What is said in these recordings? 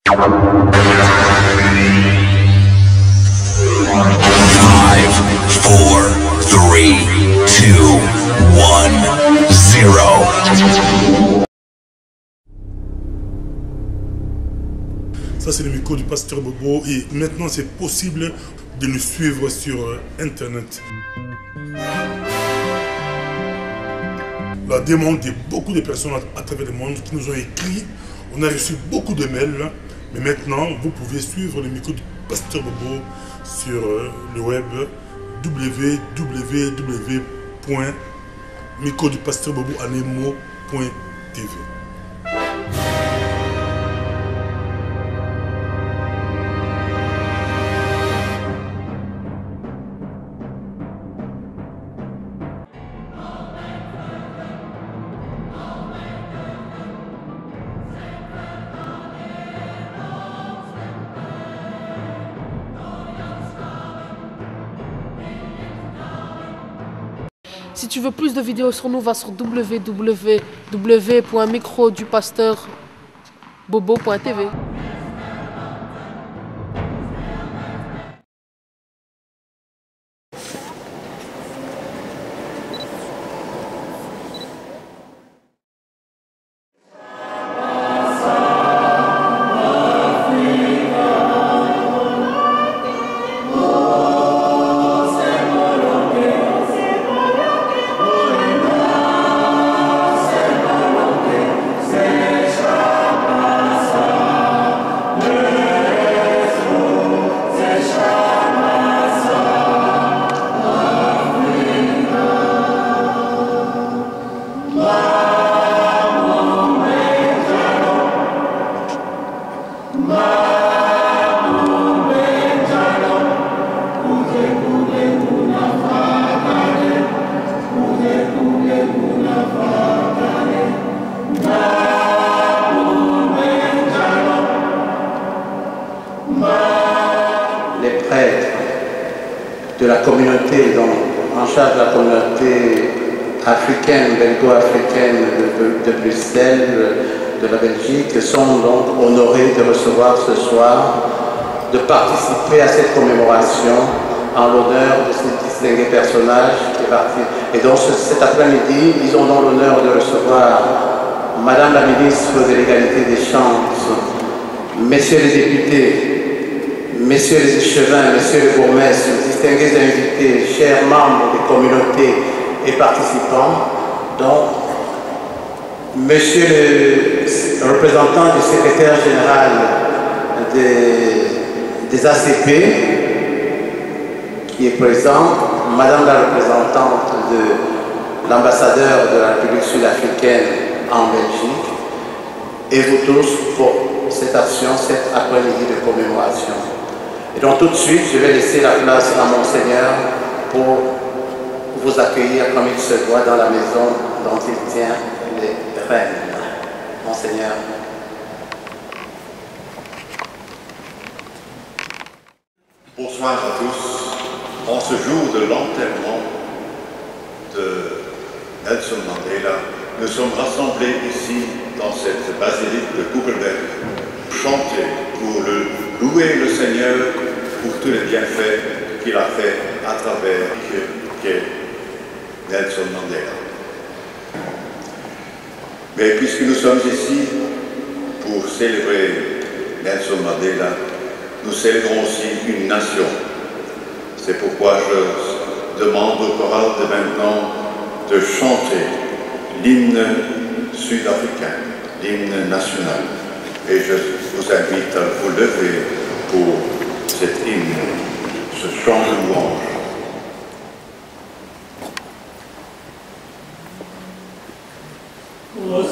Ça, c'est le micro du pasteur Bobo et maintenant c'est possible de nous suivre sur Internet. La demande de beaucoup de personnes à travers le monde qui nous ont écrit, on a reçu beaucoup de mails, mais maintenant vous pouvez suivre le micro du pasteur Bobo sur le web www.microdupasteurbobo.tv. Si tu veux plus de vidéos sur nous, va sur www.microdupasteurbobo.tv. Les prêtres de la communauté, donc en charge de la communauté africaine, belgo-africaine de Bruxelles, de la Belgique, sont donc honorés de recevoir ce soir, de participer à cette commémoration en l'honneur de ces distingués personnages qui est parti. Et donc cet après-midi, ils ont donc l'honneur de recevoir Madame la ministre de l'égalité des chances, Messieurs les députés, Messieurs les échevins, Messieurs les bourgmestres, distingués invités, chers membres des communautés et participants, donc Monsieur le représentant du secrétaire général des ACP qui est présent, Madame la représentante de l'ambassadeur de la République sud-africaine en Belgique, et vous tous pour cette action, cet après-midi de commémoration. Et donc tout de suite, je vais laisser la place à Monseigneur pour vous accueillir comme il se doit dans la maison dont il tient les rênes. Monseigneur. Bonsoir à tous. En ce jour de l'enterrement de Nelson Mandela, nous sommes rassemblés ici dans cette basilique de Koekelberg, chanter pour louer le Seigneur pour tous les bienfaits qu'il a fait à travers Nelson Mandela. Mais puisque nous sommes ici pour célébrer Nelson Mandela, nous célébrons aussi une nation. C'est pourquoi je demande au choral de maintenant de chanter l'hymne sud-africain, l'hymne national. Et je vous invite à vous lever pour cet hymne, ce chant de louange. Oh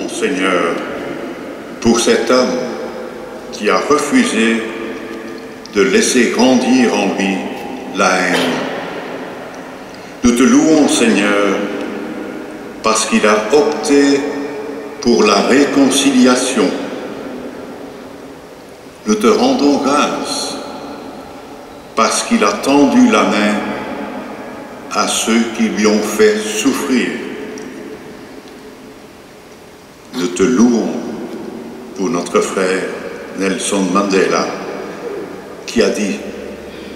Seigneur, pour cet homme qui a refusé de laisser grandir en lui la haine. Nous te louons, Seigneur, parce qu'il a opté pour la réconciliation. Nous te rendons grâce parce qu'il a tendu la main à ceux qui lui ont fait souffrir. Nous te louons pour notre frère Nelson Mandela, qui a dit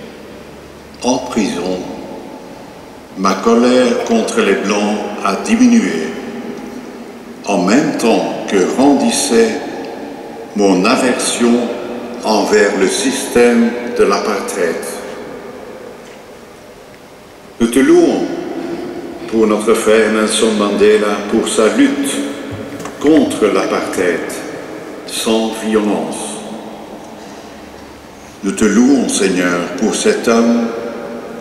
« En prison, ma colère contre les Blancs a diminué, en même temps que grandissait mon aversion envers le système de l'apartheid. » Nous te louons pour notre frère Nelson Mandela, pour sa lutte contre l'apartheid, sans violence. Nous te louons, Seigneur, pour cet homme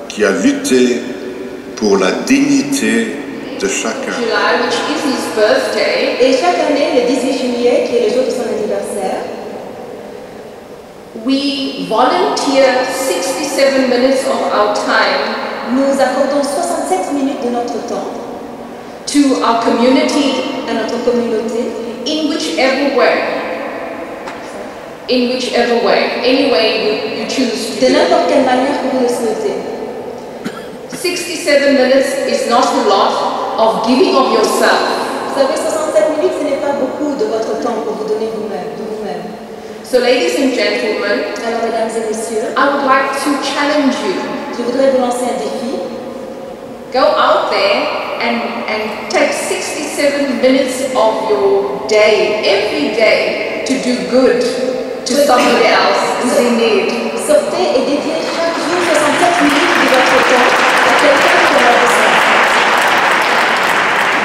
qui a lutté pour la dignité de chacun. July, which is his birthday. Et chaque année, le 18 juillet, qui est le jour de son anniversaire, we volunteer 67 minutes of our time nous accordons 67 minutes de notre temps to our community à notre communauté, in whichever way. Any way you choose to de do it. n'importe quelle manière que vous le souhaitez. 67 minutes is not a lot of giving of yourself. Vous savez, 67 minutes, ce n'est pas beaucoup de votre temps pour vous donner vous-même, de vous-même. So ladies and gentlemen, Alors, mesdames et messieurs, I would like to challenge you. je voudrais vous lancer un défi. Go out there and take 67 minutes of your day, every day, to do good to somebody else who's in need. Sortez et dédiez chaque jour 67 minutes de votre temps à quelqu'un qui en a besoin.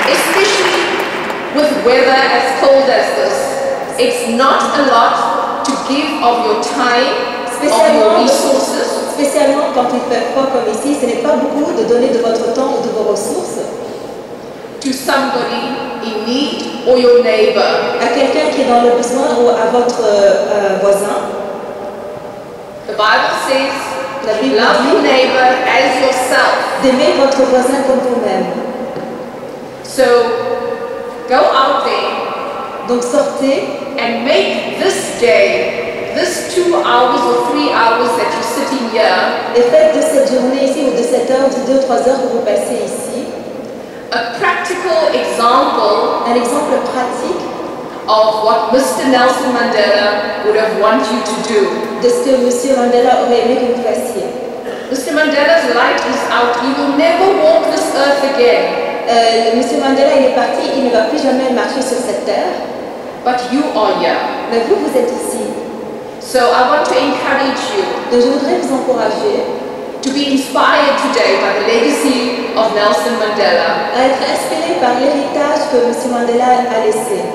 Especially with weather as cold as this. It's not a lot to give of your time, of your resources. Spécialement quand il fait froid comme ici, ce n'est pas beaucoup de donner de votre temps ou de vos ressources To somebody in need or your neighbor. à quelqu'un qui est dans le besoin ou à votre voisin. The Bible says La that Bible love your dit neighbor as yourself. d'aimer votre voisin comme vous-même. So go out there Donc sortez and make this day, this 2 hours or 3 hours that you're sitting here, et faites de cette journée ici ou de cette heure, de 2 ou 3 heures que vous passez ici, a practical example un exemple pratique of what Mr. Nelson Mandela would have wanted you to do. de ce que M. Mandela aurait aimé que vous fassiez. Mr. Mandela's light is out. He will never walk this earth again. M. Mandela, il est parti, il ne va plus jamais marcher sur cette terre, But you are here. mais vous, vous êtes ici. So I want to encourage you Donc je voudrais vous encourager to be inspired today by the legacy of Nelson Mandela. à être inspiré par l'héritage que M. Mandela a laissé.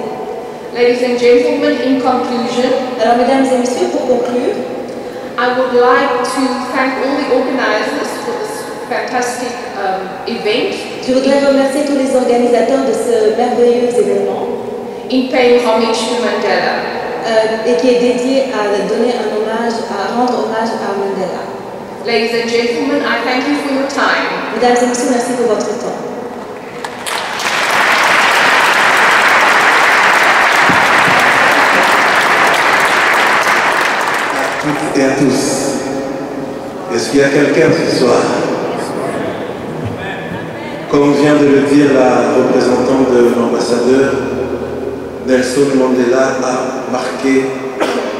Ladies and gentlemen, in conclusion, Alors, mesdames et messieurs, pour conclure, I would like to thank all the organizers for this fantastic event je voudrais remercier tous les organisateurs de ce merveilleux événement in paying homage to Mandela. et qui est dédié à donner un hommage, à rendre hommage à Mandela. Ladies and gentlemen, I thank you for your time. Mesdames et messieurs, merci pour votre temps. À toutes et à tous, est-ce qu'il y a quelqu'un ce soir? Comme vient de le dire la représentante de l'ambassadeur, Nelson Mandela a marqué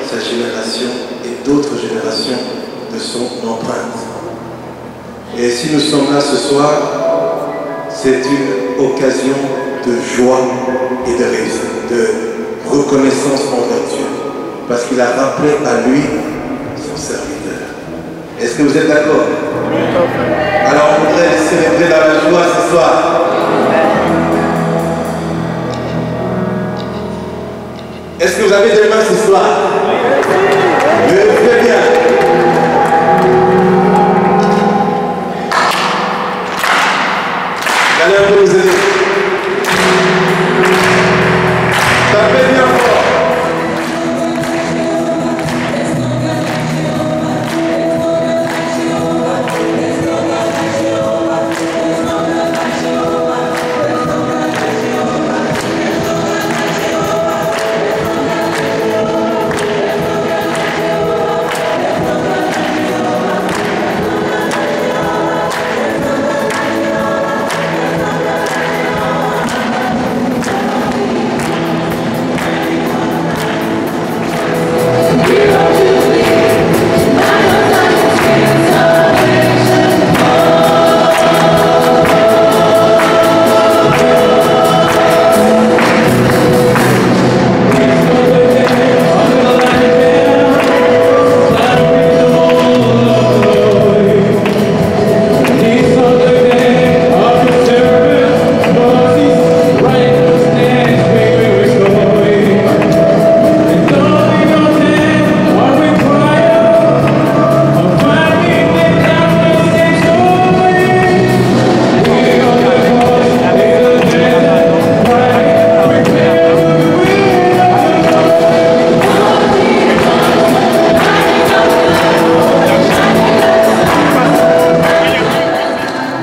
sa génération et d'autres générations de son empreinte. Et si nous sommes là ce soir, c'est une occasion de joie et de réussite, de reconnaissance envers Dieu. parce qu'il a rappelé à lui son serviteur. Est-ce que vous êtes d'accord? Alors on voudrait célébrer dans la joie ce soir. Est-ce que vous avez des mains ce soir? Très bien. Allez, on peut vous aider. Tapez bien fort.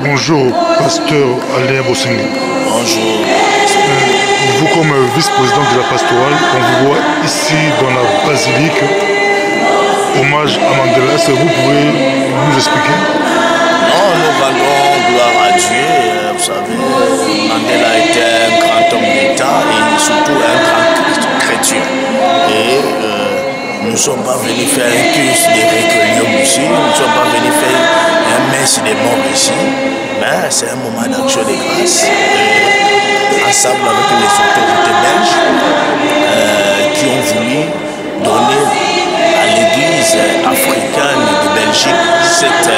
Bonjour, pasteur Alain Bossengui. Bonjour. Vous, comme vice-président de la pastorale, on vous voit ici dans la basilique, hommage à Mandela. Est-ce que vous pouvez nous expliquer? Non, nous rendons gloire à Dieu. Vous savez, Mandela était un grand homme d'État et surtout un grand chrétien. Et nous ne sommes pas venus faire un culte de recueillement ici, nous ne sommes pas venus faire un messe des morts ici, mais c'est un moment d'action de grâce. Ensemble avec les autorités belges qui ont voulu donner à l'église africaine de Belgique cette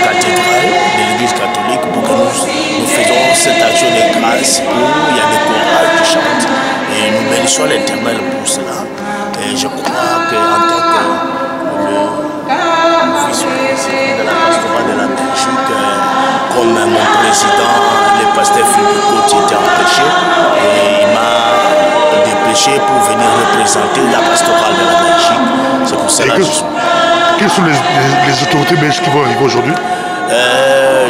cathédrale de l'église catholique pour que nous faisons cette action de grâce où il y a des chorales qui chantent et nous bénissons l'Éternel pour cela. Et je crois qu'en tant que le vice-président de la pastorale de la Belgique, comme mon président, le pasteur Philippe Côte était empêché, et il m'a dépêché pour venir représenter la pastorale de la Belgique. C'est pour cela que je suis. Quelles sont les autorités belges qui vont arriver aujourd'hui?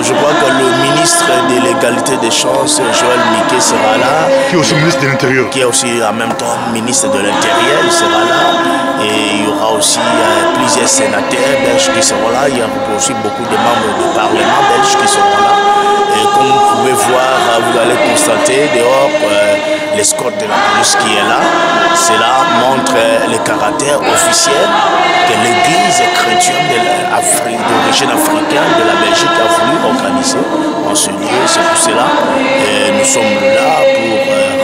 Je crois que le ministre de l'égalité des chances, Joël Miquet, sera là. Qui est aussi ministre de l'Intérieur. Qui est aussi en même temps ministre de l'Intérieur, il sera là. Et il y aura aussi plusieurs sénateurs belges qui seront là. Il y aura aussi beaucoup de membres du Parlement belge qui seront là. Et comme vous pouvez voir, vous allez constater dehors l'escorte de la police qui est là. Cela montre le caractère officiel que l'église chrétienne d'origine africaine de la Belgique a voulu organiser en ce lieu. C'est pour cela que nous sommes là pour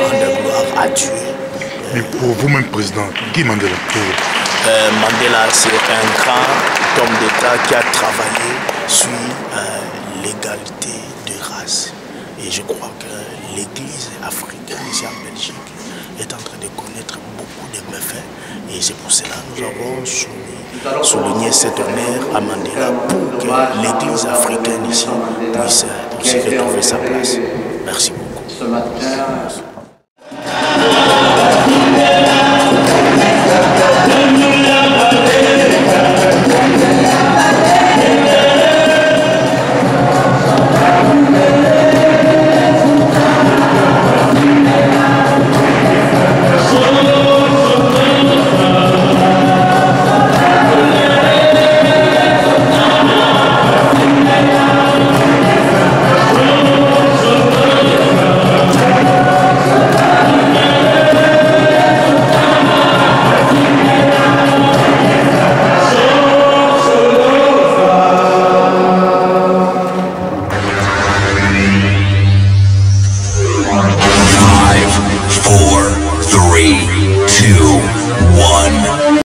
rendre gloire à Dieu. Mais pour vous-même, président, qui Mandela pour vous? Mandela, c'est un grand homme d'État qui a travaillé sur l'égalité de race. Et je crois que l'église africaine ici en Belgique est en train de connaître beaucoup de méfaits. Et c'est pour cela que nous avons souligné cet honneur à Mandela pour que l'église africaine ici puisse aussi retrouver sa place. Merci beaucoup.